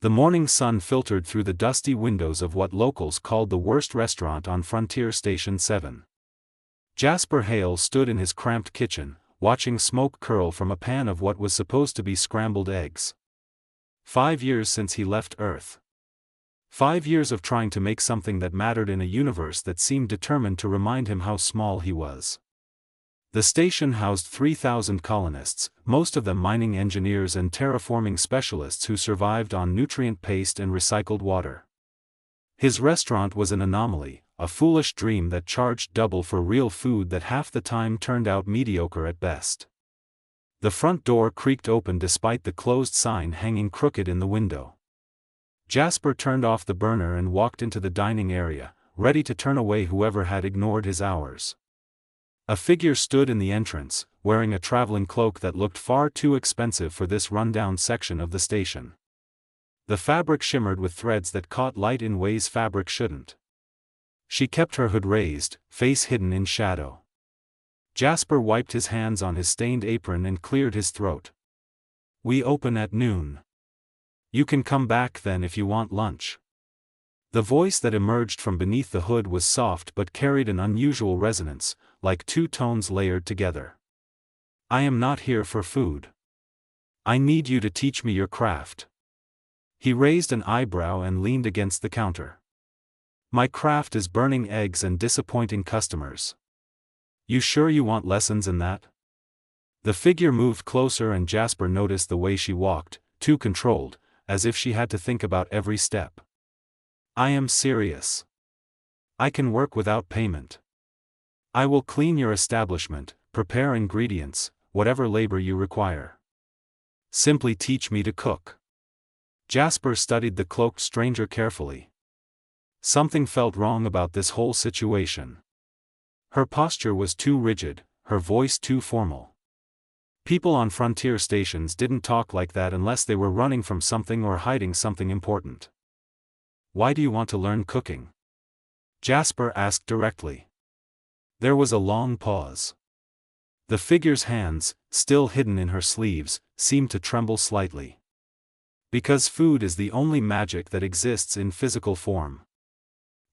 The morning sun filtered through the dusty windows of what locals called the worst restaurant on Frontier Station 7. Jasper Hale stood in his cramped kitchen, watching smoke curl from a pan of what was supposed to be scrambled eggs. 5 years since he left Earth. 5 years of trying to make something that mattered in a universe that seemed determined to remind him how small he was. The station housed 3,000 colonists, most of them mining engineers and terraforming specialists who survived on nutrient paste and recycled water. His restaurant was an anomaly, a foolish dream that charged double for real food that half the time turned out mediocre at best. The front door creaked open despite the closed sign hanging crooked in the window. Jasper turned off the burner and walked into the dining area, ready to turn away whoever had ignored his hours. A figure stood in the entrance, wearing a traveling cloak that looked far too expensive for this rundown section of the station. The fabric shimmered with threads that caught light in ways fabric shouldn't. She kept her hood raised, face hidden in shadow. Jasper wiped his hands on his stained apron and cleared his throat. "We open at noon. You can come back then if you want lunch." The voice that emerged from beneath the hood was soft but carried an unusual resonance, like two tones layered together. "I am not here for food. I need you to teach me your craft." He raised an eyebrow and leaned against the counter. "My craft is burning eggs and disappointing customers." "You sure you want lessons in that?" The figure moved closer and Jasper noticed the way she walked, too controlled, as if she had to think about every step. "I am serious. I can work without payment. I will clean your establishment, prepare ingredients, whatever labor you require. Simply teach me to cook." Jasper studied the cloaked stranger carefully. Something felt wrong about this whole situation. Her posture was too rigid, her voice too formal. People on frontier stations didn't talk like that unless they were running from something or hiding something important. "Why do you want to learn cooking?" Jasper asked directly. There was a long pause. The figure's hands, still hidden in her sleeves, seemed to tremble slightly. "Because food is the only magic that exists in physical form.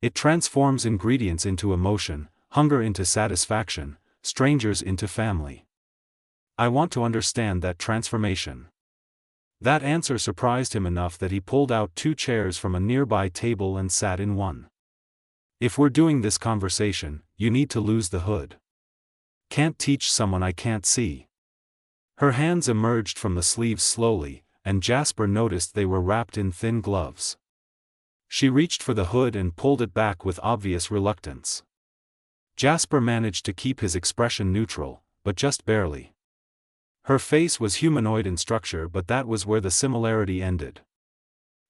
It transforms ingredients into emotion, hunger into satisfaction, strangers into family. I want to understand that transformation." That answer surprised him enough that he pulled out 2 chairs from a nearby table and sat in one. "If we're doing this conversation, you need to lose the hood. Can't teach someone I can't see." Her hands emerged from the sleeves slowly, and Jasper noticed they were wrapped in thin gloves. She reached for the hood and pulled it back with obvious reluctance. Jasper managed to keep his expression neutral, but just barely. Her face was humanoid in structure, but that was where the similarity ended.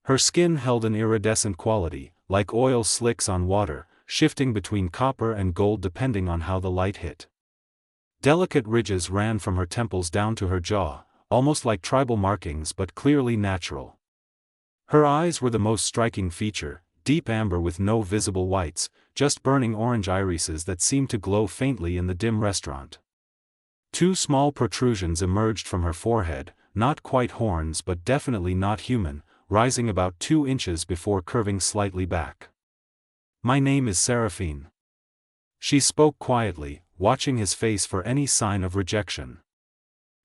Her skin held an iridescent quality, like oil slicks on water, shifting between copper and gold depending on how the light hit. Delicate ridges ran from her temples down to her jaw, almost like tribal markings but clearly natural. Her eyes were the most striking feature, deep amber with no visible whites, just burning orange irises that seemed to glow faintly in the dim restaurant. 2 small protrusions emerged from her forehead, not quite horns but definitely not human, rising about 2 inches before curving slightly back. "My name is Seraphine." She spoke quietly, watching his face for any sign of rejection.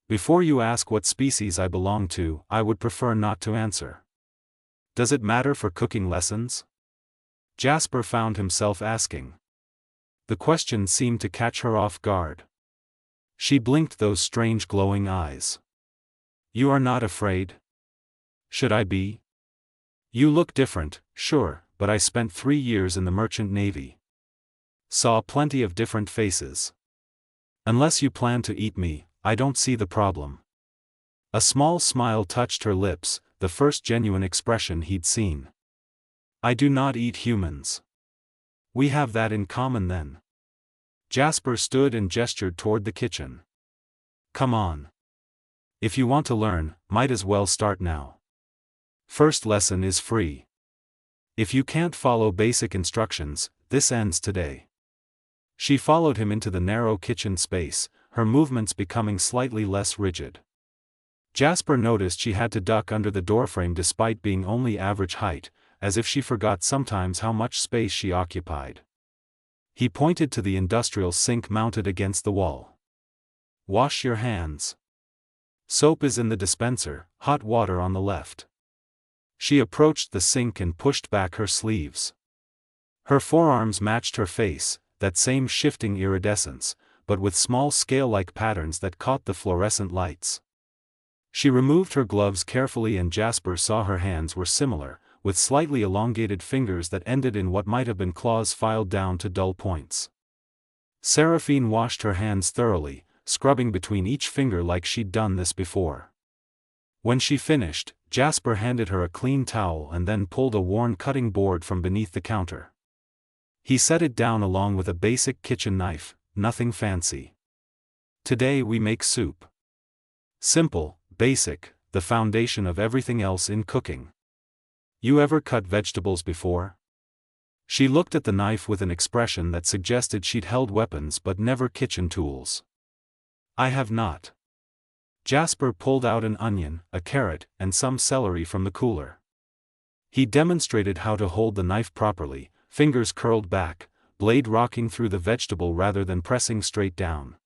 "Before you ask what species I belong to, I would prefer not to answer." "Does it matter for cooking lessons?" Jasper found himself asking. The question seemed to catch her off guard. She blinked those strange glowing eyes. "You are not afraid?" "Should I be?" "You look different, sure, but I spent 3 years in the merchant navy. Saw plenty of different faces. Unless you plan to eat me, I don't see the problem." A small smile touched her lips, the first genuine expression he'd seen. "I do not eat humans." "We have that in common then." Jasper stood and gestured toward the kitchen. "Come on. If you want to learn, might as well start now. First lesson is free. If you can't follow basic instructions, this ends today." She followed him into the narrow kitchen space, her movements becoming slightly less rigid. Jasper noticed she had to duck under the doorframe despite being only average height, as if she forgot sometimes how much space she occupied. He pointed to the industrial sink mounted against the wall. "Wash your hands. Soap is in the dispenser, hot water on the left." She approached the sink and pushed back her sleeves. Her forearms matched her face, that same shifting iridescence, but with small scale-like patterns that caught the fluorescent lights. She removed her gloves carefully and Jasper saw her hands were similar, with slightly elongated fingers that ended in what might have been claws filed down to dull points. Seraphine washed her hands thoroughly, scrubbing between each finger like she'd done this before. When she finished, Jasper handed her a clean towel and then pulled a worn cutting board from beneath the counter. He set it down along with a basic kitchen knife, nothing fancy. "Today we make soup. Simple, basic, the foundation of everything else in cooking. You ever cut vegetables before?" She looked at the knife with an expression that suggested she'd held weapons but never kitchen tools. "I have not." Jasper pulled out an onion, a carrot, and some celery from the cooler. He demonstrated how to hold the knife properly, fingers curled back, blade rocking through the vegetable rather than pressing straight down.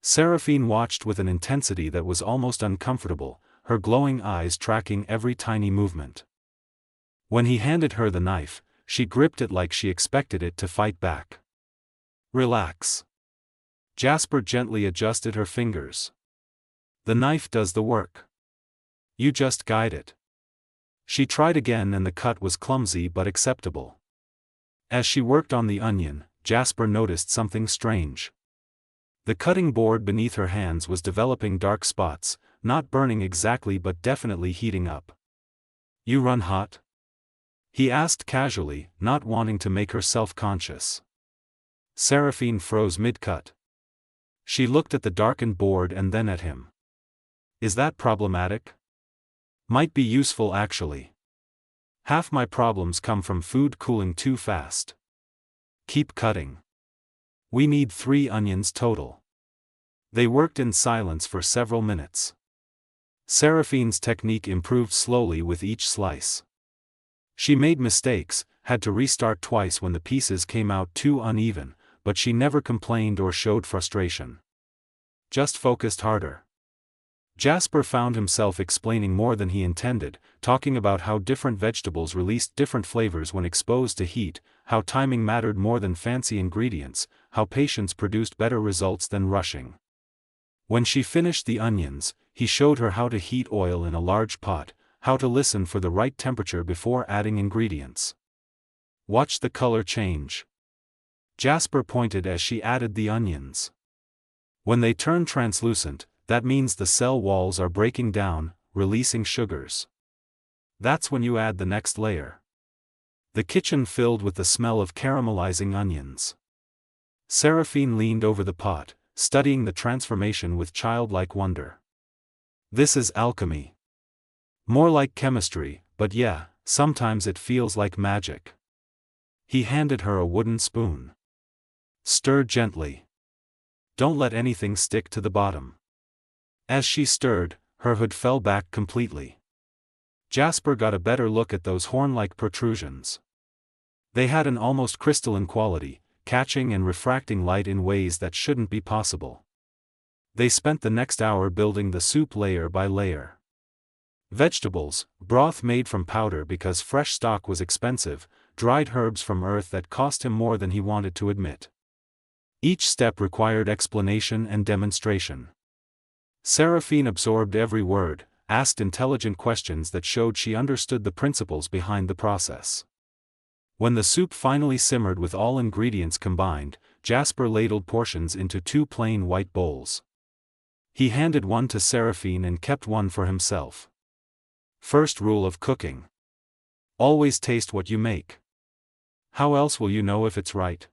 Seraphine watched with an intensity that was almost uncomfortable, her glowing eyes tracking every tiny movement. When he handed her the knife, she gripped it like she expected it to fight back. "Relax." Jasper gently adjusted her fingers. "The knife does the work. You just guide it." She tried again and the cut was clumsy but acceptable. As she worked on the onion, Jasper noticed something strange. The cutting board beneath her hands was developing dark spots, not burning exactly but definitely heating up. "You run hot?" he asked casually, not wanting to make her self-conscious. Seraphine froze mid-cut. She looked at the darkened board and then at him. "Is that problematic?" "Might be useful actually. Half my problems come from food cooling too fast." "Keep cutting. We need 3 onions total." They worked in silence for several minutes. Seraphine's technique improved slowly with each slice. She made mistakes, had to restart twice when the pieces came out too uneven, but she never complained or showed frustration. Just focused harder. Jasper found himself explaining more than he intended, talking about how different vegetables released different flavors when exposed to heat, how timing mattered more than fancy ingredients, how patience produced better results than rushing. When she finished the onions, he showed her how to heat oil in a large pot, how to listen for the right temperature before adding ingredients. "Watch the color change." Jasper pointed as she added the onions. "When they turn translucent, that means the cell walls are breaking down, releasing sugars. That's when you add the next layer." The kitchen filled with the smell of caramelizing onions. Seraphine leaned over the pot, studying the transformation with childlike wonder. "This is alchemy. More like chemistry, but yeah, sometimes it feels like magic." He handed her a wooden spoon. "Stir gently. Don't let anything stick to the bottom." As she stirred, her hood fell back completely. Jasper got a better look at those horn-like protrusions. They had an almost crystalline quality, catching and refracting light in ways that shouldn't be possible. They spent the next hour building the soup layer by layer. Vegetables, broth made from powder because fresh stock was expensive, dried herbs from earth that cost him more than he wanted to admit. Each step required explanation and demonstration. Seraphine absorbed every word, asked intelligent questions that showed she understood the principles behind the process. When the soup finally simmered with all ingredients combined, Jasper ladled portions into 2 plain white bowls. He handed one to Seraphine and kept one for himself. "First rule of cooking. Always taste what you make. How else will you know if it's right?"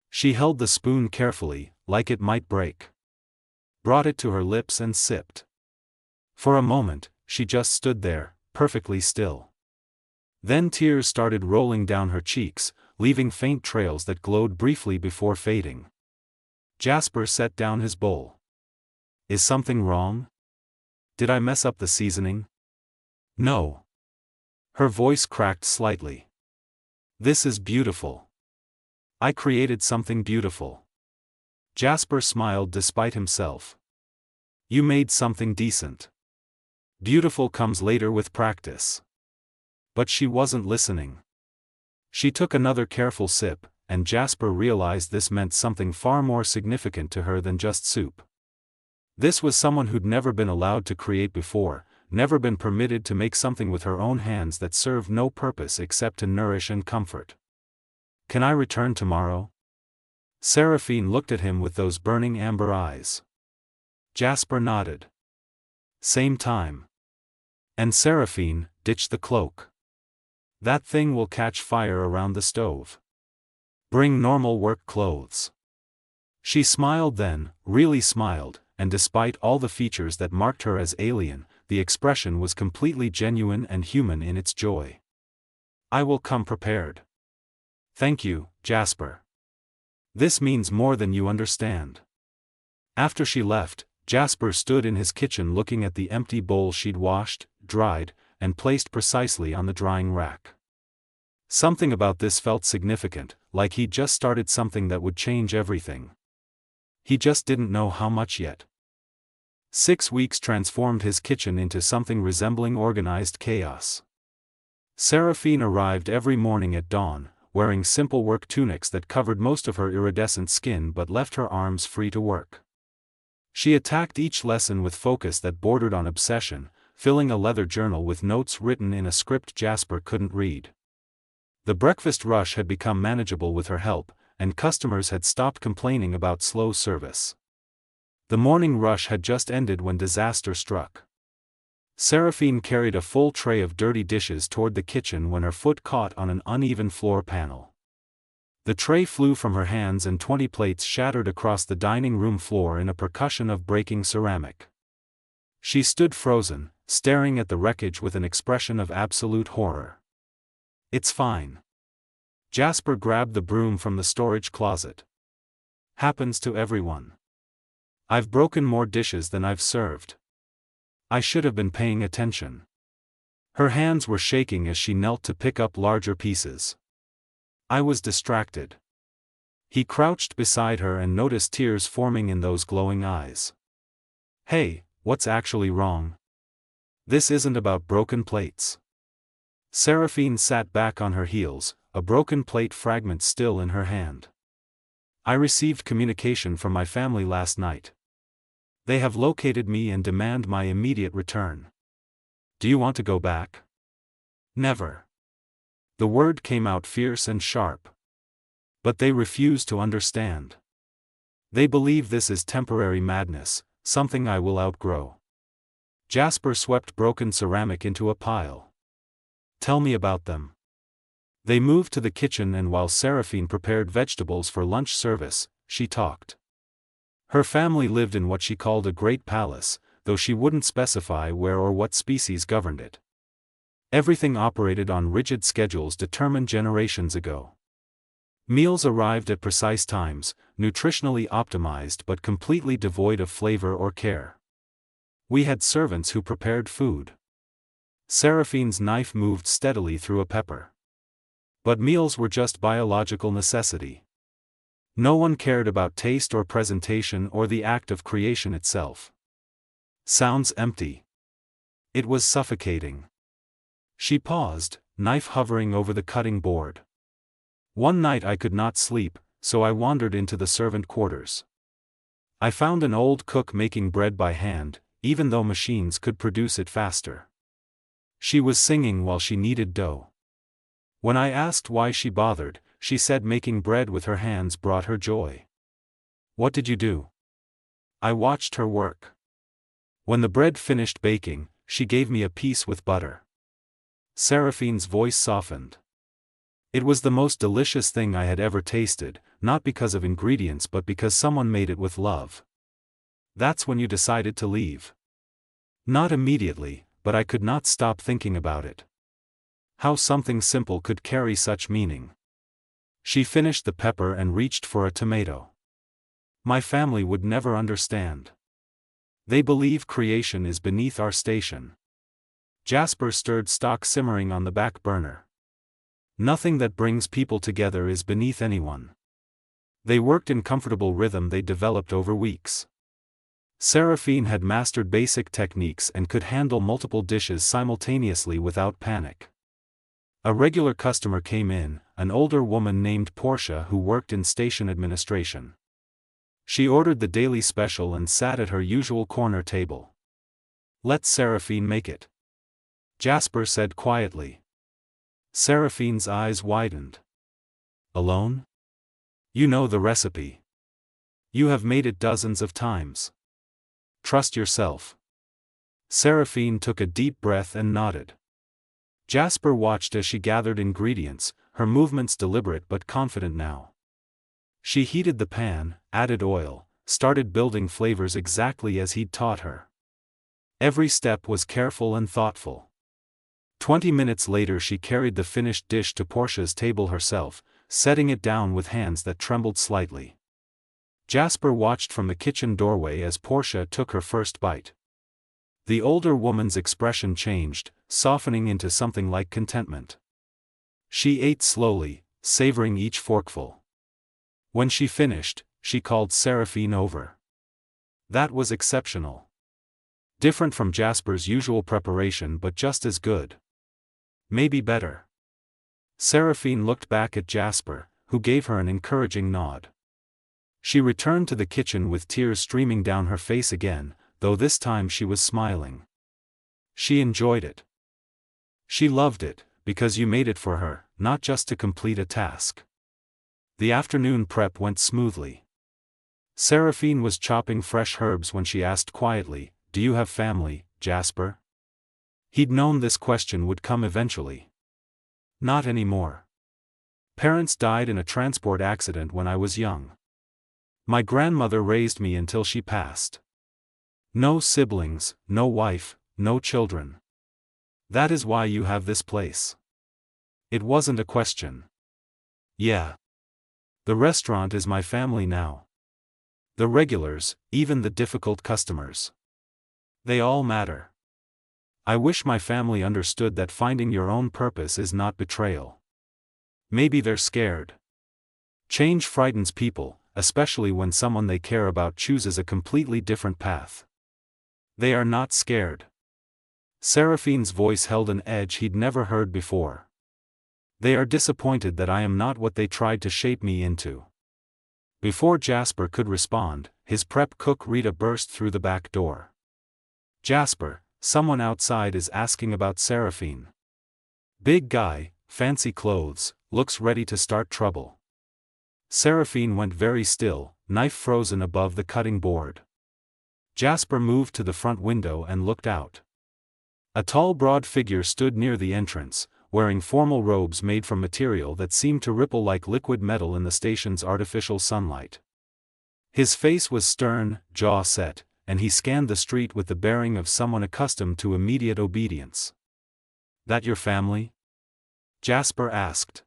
She held the spoon carefully, like it might break. Brought it to her lips and sipped. For a moment, she just stood there, perfectly still. Then tears started rolling down her cheeks, leaving faint trails that glowed briefly before fading. Jasper set down his bowl. "Is something wrong?" Did I mess up the seasoning? No. Her voice cracked slightly. This is beautiful. I created something beautiful. Jasper smiled despite himself. You made something decent. Beautiful comes later with practice. But she wasn't listening. She took another careful sip, and Jasper realized this meant something far more significant to her than just soup. This was someone who'd never been allowed to create before, never been permitted to make something with her own hands that served no purpose except to nourish and comfort. Can I return tomorrow? Seraphine looked at him with those burning amber eyes. Jasper nodded. Same time. And Seraphine, ditch the cloak. That thing will catch fire around the stove. Bring normal work clothes. She smiled then, really smiled, and despite all the features that marked her as alien, the expression was completely genuine and human in its joy. I will come prepared. Thank you, Jasper. This means more than you understand. After she left, Jasper stood in his kitchen looking at the empty bowl she'd washed, dried, and placed precisely on the drying rack. Something about this felt significant, like he'd just started something that would change everything. He just didn't know how much yet. 6 weeks transformed his kitchen into something resembling organized chaos. Seraphine arrived every morning at dawn, wearing simple work tunics that covered most of her iridescent skin but left her arms free to work. She attacked each lesson with focus that bordered on obsession, filling a leather journal with notes written in a script Jasper couldn't read. The breakfast rush had become manageable with her help, and customers had stopped complaining about slow service. The morning rush had just ended when disaster struck. Seraphine carried a full tray of dirty dishes toward the kitchen when her foot caught on an uneven floor panel. The tray flew from her hands and 20 plates shattered across the dining room floor in a percussion of breaking ceramic. She stood frozen, staring at the wreckage with an expression of absolute horror. It's fine. Jasper grabbed the broom from the storage closet. Happens to everyone. I've broken more dishes than I've served. I should have been paying attention. Her hands were shaking as she knelt to pick up larger pieces. I was distracted. He crouched beside her and noticed tears forming in those glowing eyes. Hey, what's actually wrong? This isn't about broken plates. Seraphine sat back on her heels, a broken plate fragment still in her hand. I received communication from my family last night. They have located me and demand my immediate return. Do you want to go back? Never. The word came out fierce and sharp. But they refuse to understand. They believe this is temporary madness, something I will outgrow. Jasper swept broken ceramic into a pile. Tell me about them. They moved to the kitchen, and while Seraphine prepared vegetables for lunch service, she talked. Her family lived in what she called a great palace, though she wouldn't specify where or what species governed it. Everything operated on rigid schedules determined generations ago. Meals arrived at precise times, nutritionally optimized but completely devoid of flavor or care. We had servants who prepared food. Seraphine's knife moved steadily through a pepper. But meals were just biological necessity. No one cared about taste or presentation or the act of creation itself. Sounds empty. It was suffocating. She paused, knife hovering over the cutting board. One night I could not sleep, so I wandered into the servant quarters. I found an old cook making bread by hand, even though machines could produce it faster. She was singing while she kneaded dough. When I asked why she bothered, she said making bread with her hands brought her joy. What did you do? I watched her work. When the bread finished baking, she gave me a piece with butter. Seraphine's voice softened. It was the most delicious thing I had ever tasted, not because of ingredients but because someone made it with love. That's when you decided to leave. Not immediately, but I could not stop thinking about it. How something simple could carry such meaning. She finished the pepper and reached for a tomato. My family would never understand. They believe creation is beneath our station. Jasper stirred stock simmering on the back burner. Nothing that brings people together is beneath anyone. They worked in comfortable rhythm they developed over weeks. Seraphine had mastered basic techniques and could handle multiple dishes simultaneously without panic. A regular customer came in, an older woman named Portia who worked in station administration. She ordered the daily special and sat at her usual corner table. "Let Seraphine make it," Jasper said quietly. Seraphine's eyes widened. "Alone? You know the recipe. You have made it dozens of times. Trust yourself." Seraphine took a deep breath and nodded. Jasper watched as she gathered ingredients, her movements deliberate but confident now. She heated the pan, added oil, started building flavors exactly as he'd taught her. Every step was careful and thoughtful. 20 minutes later she carried the finished dish to Portia's table herself, setting it down with hands that trembled slightly. Jasper watched from the kitchen doorway as Portia took her first bite. The older woman's expression changed, softening into something like contentment. She ate slowly, savoring each forkful. When she finished, she called Seraphine over. That was exceptional. Different from Jasper's usual preparation but just as good. Maybe better. Seraphine looked back at Jasper, who gave her an encouraging nod. She returned to the kitchen with tears streaming down her face again, though this time she was smiling. She enjoyed it. She loved it, because you made it for her, not just to complete a task. The afternoon prep went smoothly. Seraphine was chopping fresh herbs when she asked quietly, "Do you have family, Jasper?" He'd known this question would come eventually. "Not anymore. Parents died in a transport accident when I was young. My grandmother raised me until she passed. No siblings, no wife, no children. That is why you have this place." It wasn't a question. "Yeah. The restaurant is my family now. The regulars, even the difficult customers. They all matter. I wish my family understood that finding your own purpose is not betrayal. Maybe they're scared. Change frightens people, especially when someone they care about chooses a completely different path. They are not scared." Seraphine's voice held an edge he'd never heard before. "They are disappointed that I am not what they tried to shape me into." Before Jasper could respond, his prep cook Rita burst through the back door. "Jasper, someone outside is asking about Seraphine. Big guy, fancy clothes, looks ready to start trouble." Seraphine went very still, knife frozen above the cutting board. Jasper moved to the front window and looked out. A tall broad figure stood near the entrance, wearing formal robes made from material that seemed to ripple like liquid metal in the station's artificial sunlight. His face was stern, jaw set, and he scanned the street with the bearing of someone accustomed to immediate obedience. "That your family?" Jasper asked.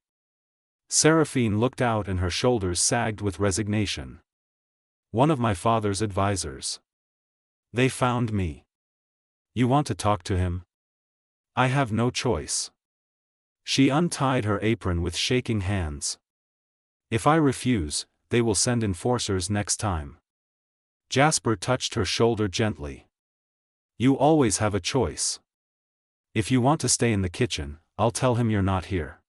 Seraphine looked out and her shoulders sagged with resignation. "One of my father's advisors. They found me. You want to talk to him?" "I have no choice." She untied her apron with shaking hands. "If I refuse, they will send enforcers next time." Jasper touched her shoulder gently. "You always have a choice. If you want to stay in the kitchen, I'll tell him you're not here."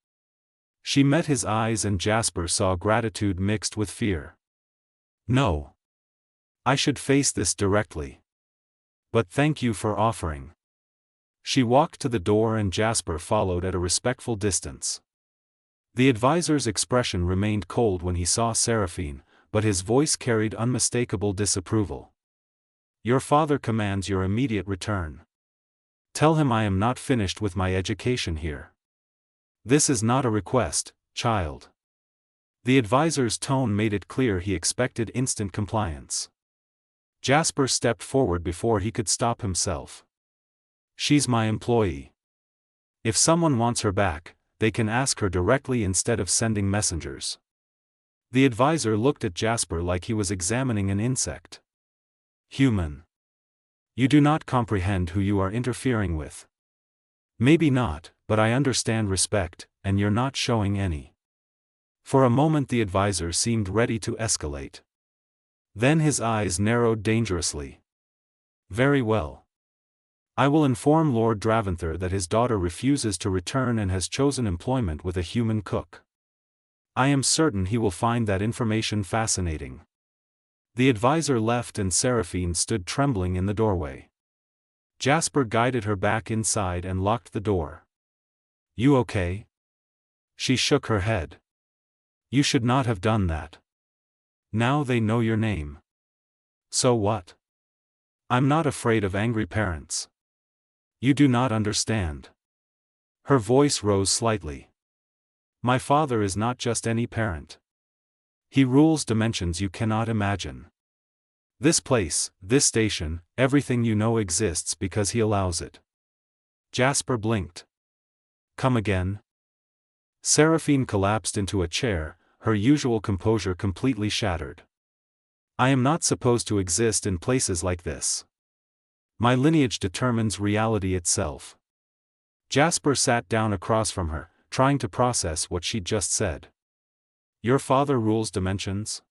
She met his eyes and Jasper saw gratitude mixed with fear. "No. I should face this directly. But thank you for offering." She walked to the door and Jasper followed at a respectful distance. The advisor's expression remained cold when he saw Seraphine, but his voice carried unmistakable disapproval. "Your father commands your immediate return. Tell him I am not finished with my education here. This is not a request, child." The advisor's tone made it clear he expected instant compliance. Jasper stepped forward before he could stop himself. "She's my employee. If someone wants her back, they can ask her directly instead of sending messengers." The advisor looked at Jasper like he was examining an insect. "Human. You do not comprehend who you are interfering with. Maybe not, but I understand respect, and you're not showing any. For a moment the advisor seemed ready to escalate. Then his eyes narrowed dangerously. Very well. I will inform Lord Draventher that his daughter refuses to return and has chosen employment with a human cook. I am certain he will find that information fascinating. The advisor left and Seraphine stood trembling in the doorway. Jasper guided her back inside and locked the door. You okay? She shook her head. You should not have done that. Now they know your name. So what? I'm not afraid of angry parents. You do not understand. Her voice rose slightly. My father is not just any parent. He rules dimensions you cannot imagine. This place, this station, everything you know exists because he allows it. Jasper blinked. Come again? Seraphine collapsed into a chair, her usual composure completely shattered. I am not supposed to exist in places like this. My lineage determines reality itself. Jasper sat down across from her, trying to process what she'd just said. Your father rules dimensions?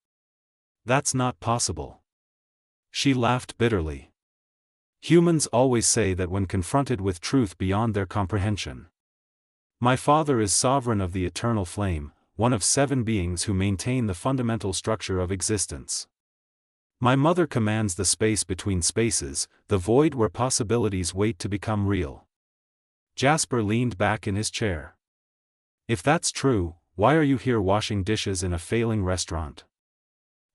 That's not possible. She laughed bitterly. Humans always say that when confronted with truth beyond their comprehension. My father is sovereign of the eternal flame, one of 7 beings who maintain the fundamental structure of existence. My mother commands the space between spaces, the void where possibilities wait to become real. Jasper leaned back in his chair. If that's true, why are you here washing dishes in a failing restaurant?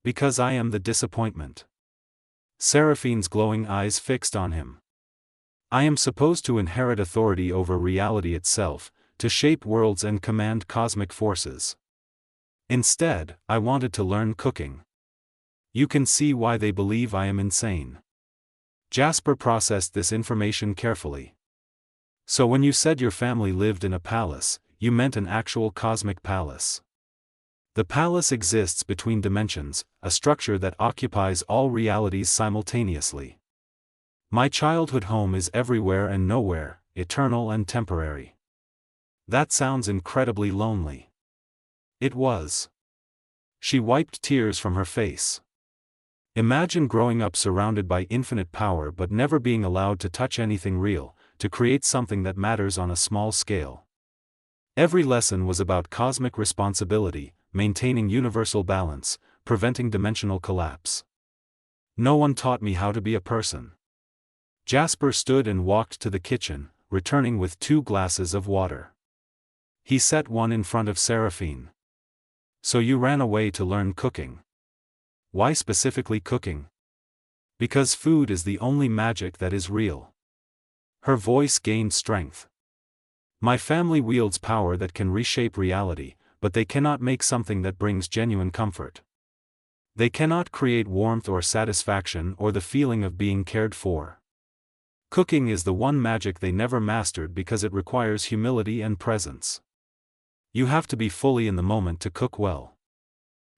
Because I am the disappointment. Seraphine's glowing eyes fixed on him. I am supposed to inherit authority over reality itself, to shape worlds and command cosmic forces. Instead, I wanted to learn cooking. You can see why they believe I am insane. Jasper processed this information carefully. So when you said your family lived in a palace, you meant an actual cosmic palace. The palace exists between dimensions, a structure that occupies all realities simultaneously. My childhood home is everywhere and nowhere, eternal and temporary. That sounds incredibly lonely. It was. She wiped tears from her face. Imagine growing up surrounded by infinite power but never being allowed to touch anything real, to create something that matters on a small scale. Every lesson was about cosmic responsibility, maintaining universal balance, preventing dimensional collapse. No one taught me how to be a person. Jasper stood and walked to the kitchen, returning with 2 glasses of water. He set one in front of Seraphine. So you ran away to learn cooking. Why specifically cooking? Because food is the only magic that is real. Her voice gained strength. My family wields power that can reshape reality, but they cannot make something that brings genuine comfort. They cannot create warmth or satisfaction or the feeling of being cared for. Cooking is the one magic they never mastered because it requires humility and presence. You have to be fully in the moment to cook well.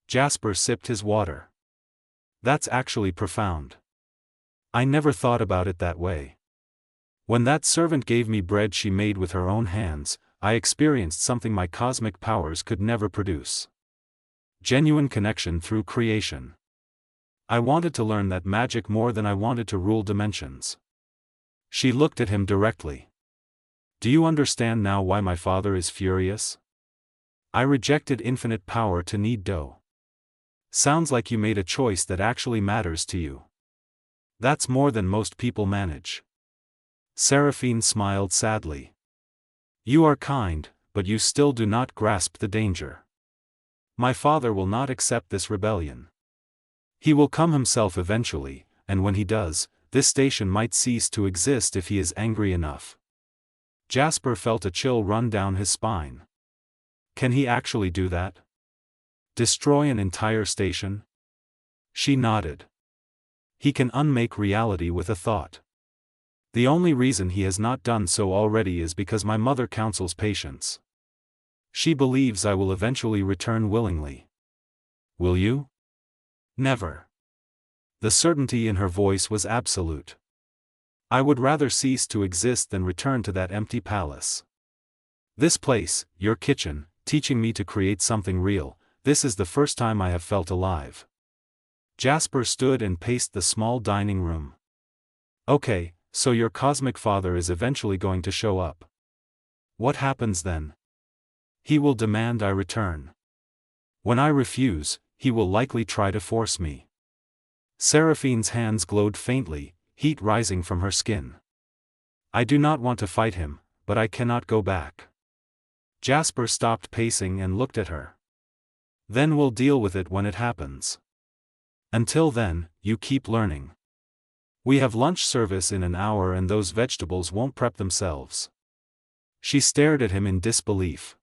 Jasper sipped his water. That's actually profound. I never thought about it that way. When that servant gave me bread she made with her own hands, I experienced something my cosmic powers could never produce. Genuine connection through creation. I wanted to learn that magic more than I wanted to rule dimensions. She looked at him directly. Do you understand now why my father is furious? I rejected infinite power to knead dough. Sounds like you made a choice that actually matters to you. That's more than most people manage. Seraphine smiled sadly. You are kind, but you still do not grasp the danger. My father will not accept this rebellion. He will come himself eventually, and when he does, this station might cease to exist if he is angry enough. Jasper felt a chill run down his spine. Can he actually do that? Destroy an entire station? She nodded. He can unmake reality with a thought. The only reason he has not done so already is because my mother counsels patience. She believes I will eventually return willingly. Will you? Never. The certainty in her voice was absolute. I would rather cease to exist than return to that empty palace. This place, your kitchen, teaching me to create something real, this is the first time I have felt alive. Jasper stood and paced the small dining room. Okay, so your cosmic father is eventually going to show up. What happens then? He will demand I return. When I refuse, he will likely try to force me. Seraphine's hands glowed faintly, heat rising from her skin. I do not want to fight him, but I cannot go back. Jasper stopped pacing and looked at her. Then we'll deal with it when it happens. Until then, you keep learning. We have lunch service in an hour and those vegetables won't prep themselves. She stared at him in disbelief.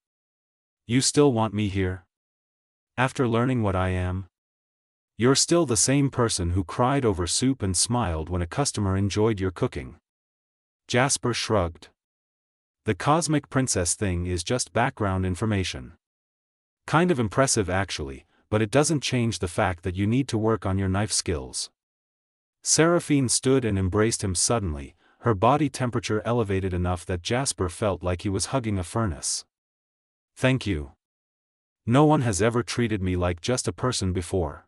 You still want me here? After learning what I am? You're still the same person who cried over soup and smiled when a customer enjoyed your cooking. Jasper shrugged. The cosmic princess thing is just background information. Kind of impressive actually, but it doesn't change the fact that you need to work on your knife skills. Seraphine stood and embraced him suddenly, her body temperature elevated enough that Jasper felt like he was hugging a furnace. Thank you. No one has ever treated me like just a person before.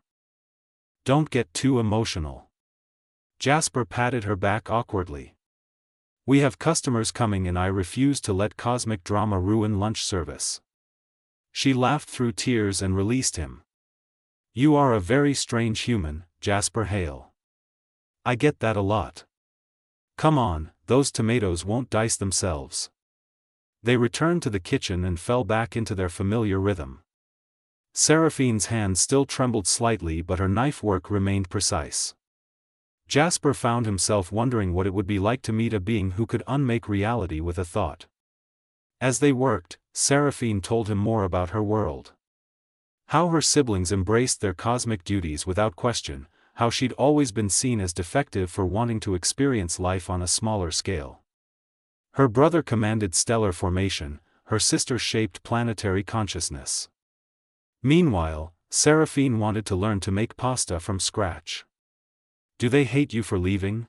Don't get too emotional. Jasper patted her back awkwardly. We have customers coming and I refuse to let cosmic drama ruin lunch service. She laughed through tears and released him. You are a very strange human, Jasper Hale. I get that a lot. Come on, those tomatoes won't dice themselves. They returned to the kitchen and fell back into their familiar rhythm. Seraphine's hand still trembled slightly but her knife work remained precise. Jasper found himself wondering what it would be like to meet a being who could unmake reality with a thought. As they worked, Seraphine told him more about her world. How her siblings embraced their cosmic duties without question, how she'd always been seen as defective for wanting to experience life on a smaller scale. Her brother commanded stellar formation, her sister shaped planetary consciousness. Meanwhile, Seraphine wanted to learn to make pasta from scratch. Do they hate you for leaving?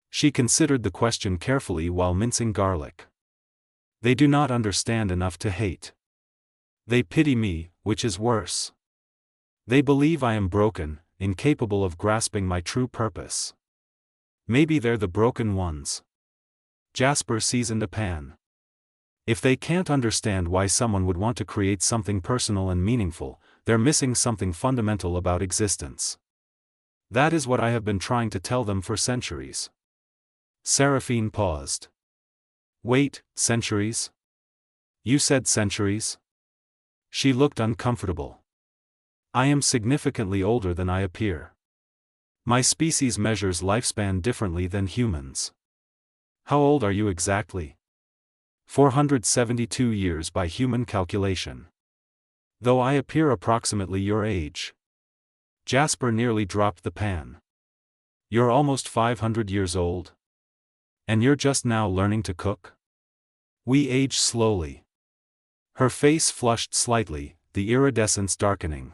She considered the question carefully while mincing garlic. They do not understand enough to hate. They pity me, which is worse. They believe I am broken, incapable of grasping my true purpose. Maybe they're the broken ones. Jasper seasoned a pan. If they can't understand why someone would want to create something personal and meaningful, they're missing something fundamental about existence. That is what I have been trying to tell them for centuries. Seraphine paused. Wait, centuries? You said centuries? She looked uncomfortable. I am significantly older than I appear. My species measures lifespan differently than humans. How old are you exactly? 472 years by human calculation. Though I appear approximately your age. Jasper nearly dropped the pan. You're almost 500 years old? And you're just now learning to cook? We age slowly. Her face flushed slightly, the iridescence darkening.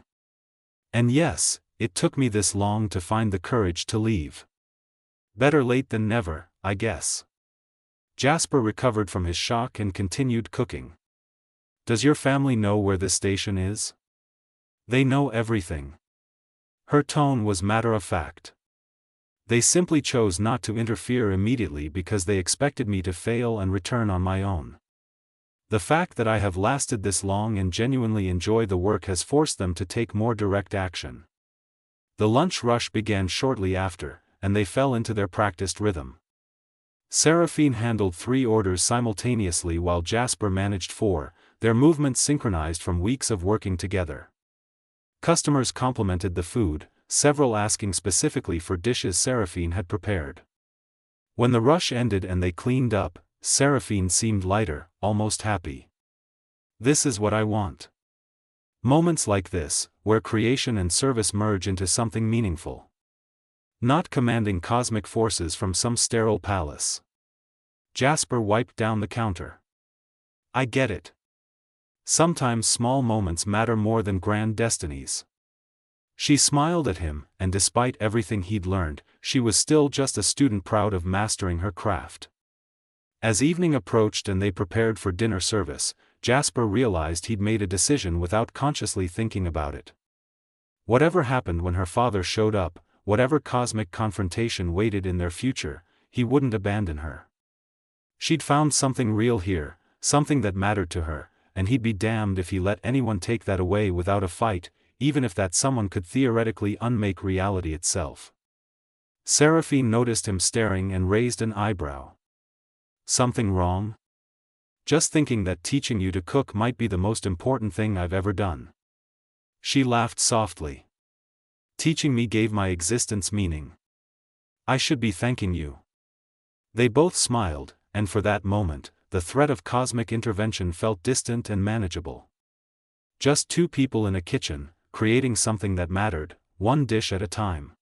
And yes, it took me this long to find the courage to leave. Better late than never, I guess. Jasper recovered from his shock and continued cooking. Does your family know where this station is? They know everything. Her tone was matter-of-fact. They simply chose not to interfere immediately because they expected me to fail and return on my own. The fact that I have lasted this long and genuinely enjoy the work has forced them to take more direct action. The lunch rush began shortly after, and they fell into their practiced rhythm. Seraphine handled 3 orders simultaneously while Jasper managed 4, their movements synchronized from weeks of working together. Customers complimented the food, several asking specifically for dishes Seraphine had prepared. When the rush ended and they cleaned up, Seraphine seemed lighter, almost happy. This is what I want. Moments like this, where creation and service merge into something meaningful. Not commanding cosmic forces from some sterile palace. Jasper wiped down the counter. I get it. Sometimes small moments matter more than grand destinies. She smiled at him, and despite everything he'd learned, she was still just a student proud of mastering her craft. As evening approached and they prepared for dinner service, Jasper realized he'd made a decision without consciously thinking about it. Whatever happened when her father showed up, whatever cosmic confrontation waited in their future, he wouldn't abandon her. She'd found something real here, something that mattered to her, and he'd be damned if he let anyone take that away without a fight, even if that someone could theoretically unmake reality itself. Seraphine noticed him staring and raised an eyebrow. Something wrong? Just thinking that teaching you to cook might be the most important thing I've ever done. She laughed softly. Teaching me gave my existence meaning. I should be thanking you. They both smiled, and for that moment, the threat of cosmic intervention felt distant and manageable. Just two people in a kitchen, creating something that mattered, one dish at a time.